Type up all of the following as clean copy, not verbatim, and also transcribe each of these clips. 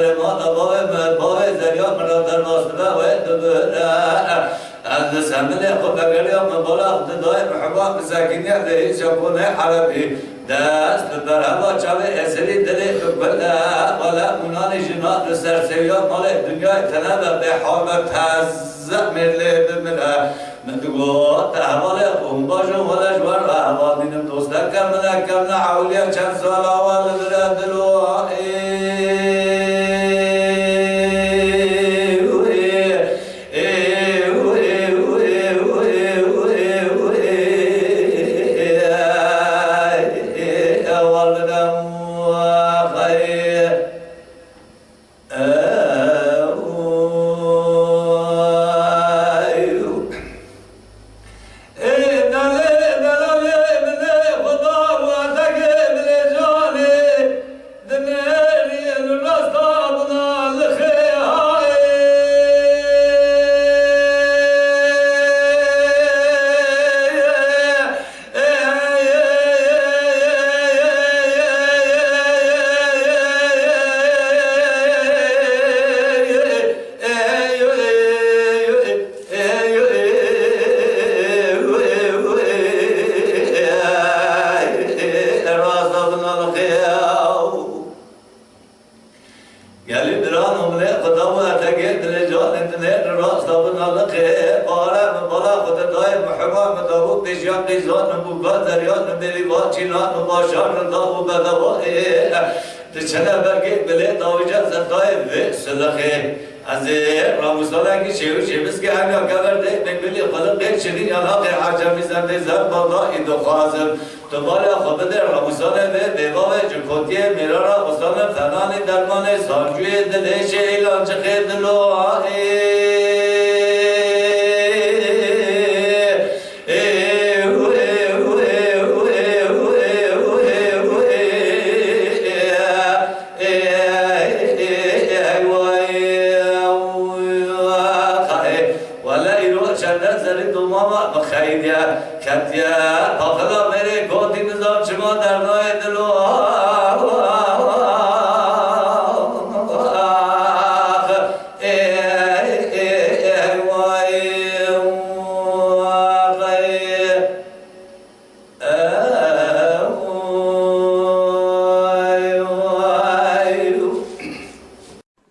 درما دباوه باوه زریا مرادر واسطه و دبره از سمنه خود بگریم بالا خود دای محبا مساکینی دهی شکونه حربی دست بر هوا چاوه اسری دلی بله ولا منانی جنات سرسویا مال دنیای تنبه به حامت تزه مرلی بمره من تقول تحوال قوم باشم ولا جوار أحوالين دوستك كم نحولي كم سوال والد دلو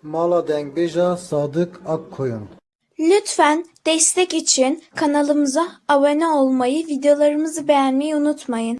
Mala Dengbej'a Sadık Akkoyun. Lütfen destek için kanalımıza abone olmayı, videolarımızı beğenmeyi unutmayın.